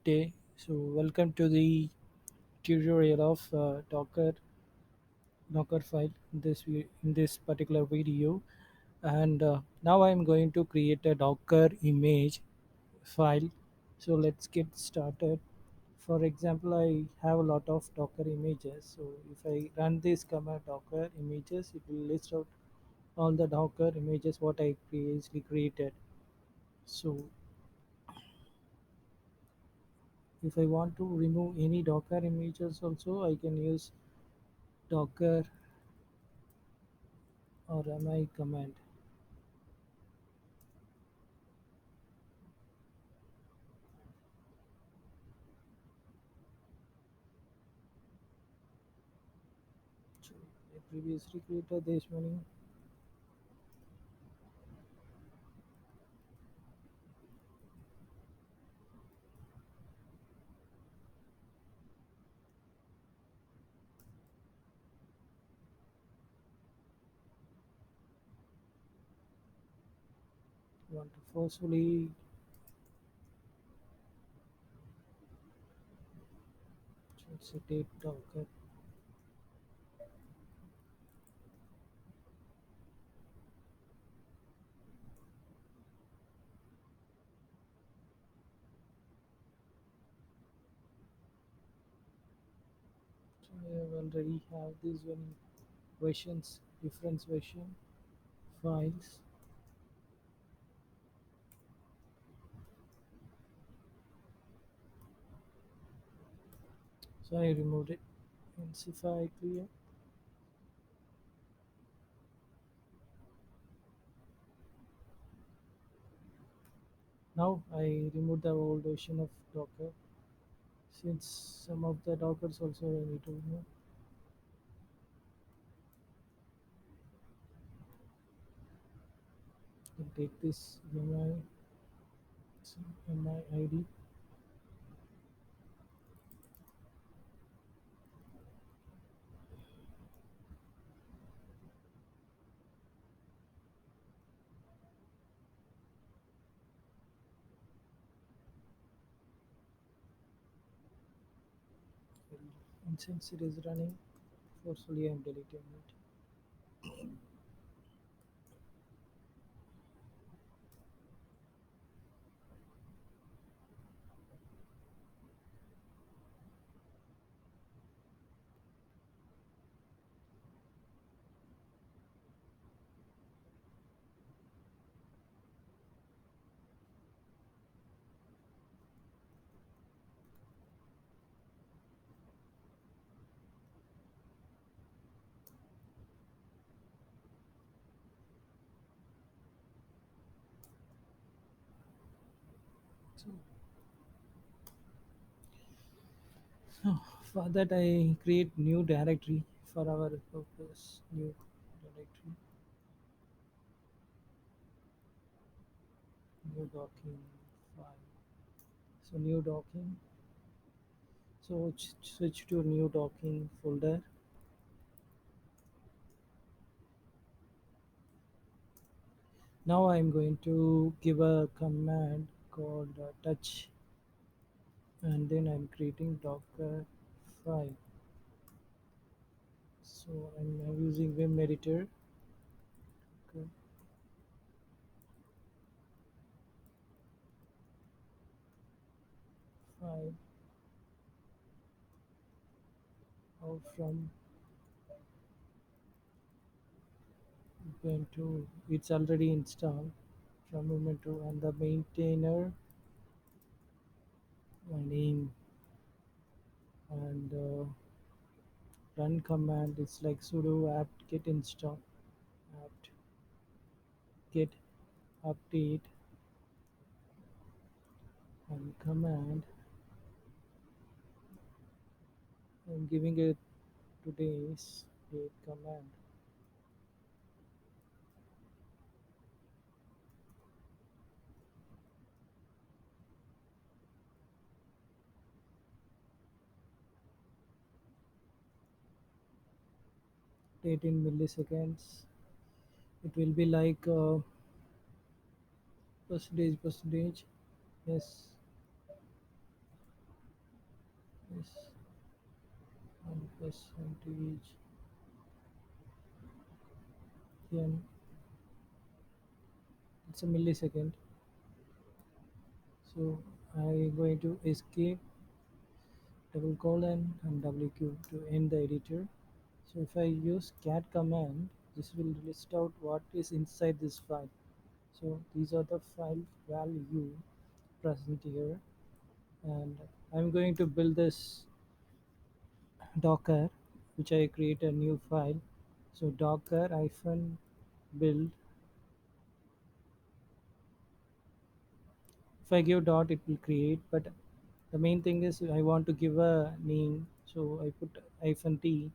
Day. So welcome to the tutorial of Docker file in this particular video, and now I'm going to create a Docker image file. So let's get started. For example, I have a lot of Docker images. So if I run this command Docker images, it will list out all the Docker images what I previously created. So if I want to remove any Docker images also, I can use Docker or mi command. So I previously created this many. Want to forcefully set Docker. So I have already have these one versions, different version files. So I removed it. And if I clear, now I removed the old version of Docker. Since some of the Dockers also I need to remove. I take this mi ID. And since it is running, forcefully I'm deleting it. So for that I create new directory for our purpose. New directory, new docking file. So new docking. So switch to new docking folder. Now I'm going to give a command called touch, and then I'm creating Docker file. So I'm now using Vim editor. Okay, file out from Ubuntu. It's already installed from Ubuntu, and the maintainer, my name, and run command is like sudo apt get install, apt get update, and command. I'm giving it today's date command. Date in milliseconds. It will be like percentage. Yes, Yes, 1% n. It's a millisecond. So I'm going to escape double colon and WQ to end the editor. So if I use cat command, this will list out what is inside this file. So these are the file value present here, and I'm going to build this Docker, which I create a new file. So Docker hyphen build. If I give dot, it will create, but the main thing is I want to give a name, so I put hyphen t.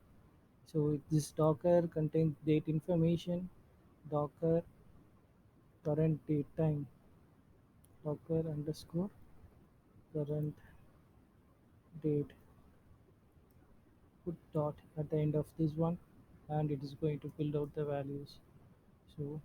So this Docker contains date information, Docker current date time, Docker underscore current date, put dot at the end of this one, and it is going to build out the values. So,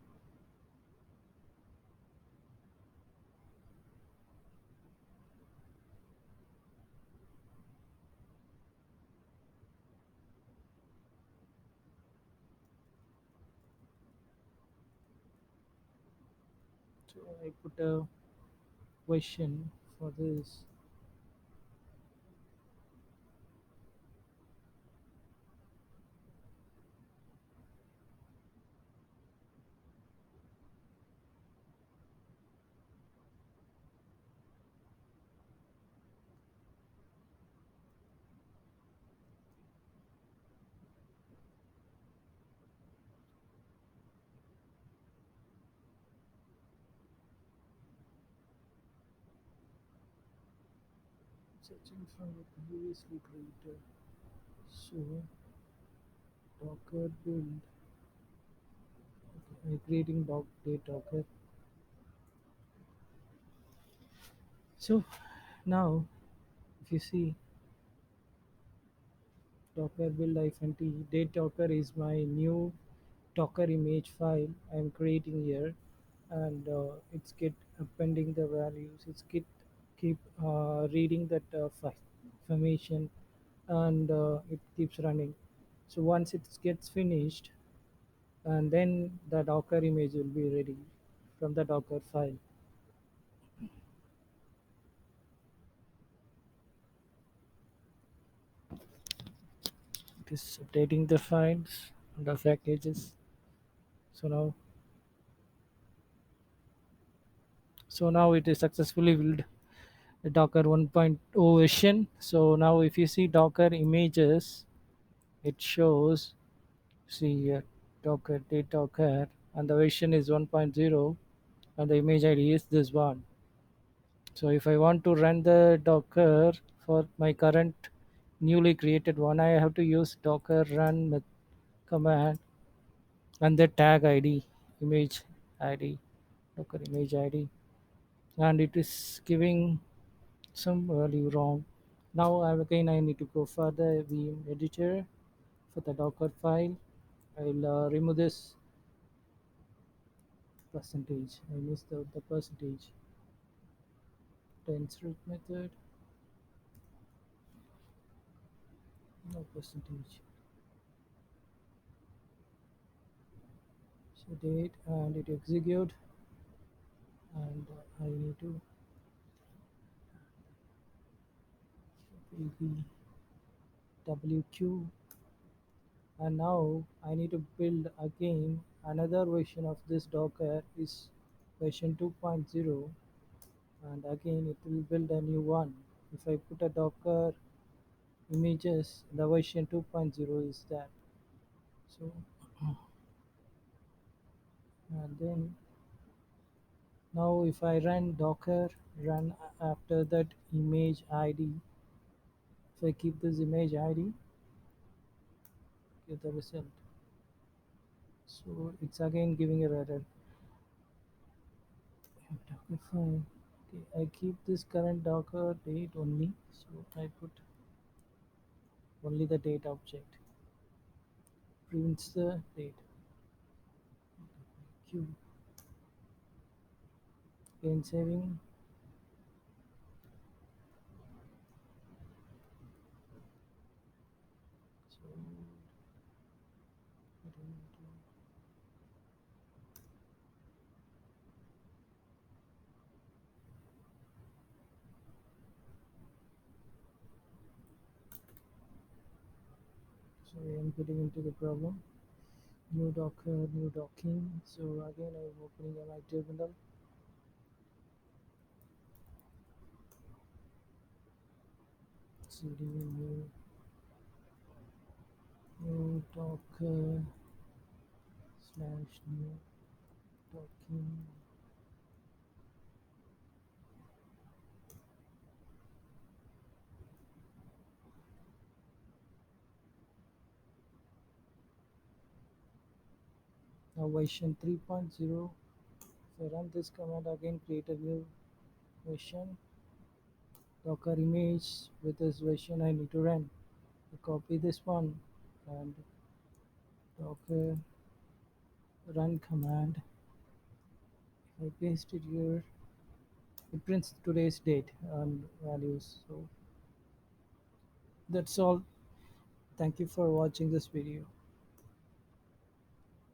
so I put a question for this. Searching from the previously created. So Docker build. Okay, I'm creating date Docker. So now, if you see Docker build hyphen t, date Docker is my new Docker image file I'm creating here, and it's get appending the values. It's keep reading that information, and it keeps running. So once it gets finished, and then the Docker image will be ready from the Docker file. It is updating the files and the packages. So now, it is successfully built the Docker 1.0 version. So now if you see Docker images, it shows, see here, Docker date Docker, and the version is 1.0, and the image ID is this one. So if I want to run the Docker for my current newly created one, I have to use Docker run command and the tag ID, image ID, Docker image ID, and it is giving some value wrong. Now again I need to go for the Vim editor for the Docker file. I'll remove this percentage. I missed out the percentage. The insert method, no percentage. So date and it execute, and I need to the WQ, and now I need to build again another version of this Docker is version 2.0, and again it will build a new one. If I put a Docker images, the version 2.0 is that. So and then now if I run Docker run after that image ID, if I keep this image ID, get the result. So it's again giving an error. Docker file. Okay, I keep this current Docker date only, so I put only the date object. Prints the date. Q. Again saving. Sorry, I'm getting into the problem. New Docker, new docking. So again, I'm opening my terminal. CD new Docker slash new docking. Now version 3.0. If I run this command again, create a new version. Docker image with this version I need to run. I copy this one and Docker run command. If I paste it here, it prints today's date and values. So that's all. Thank you for watching this video.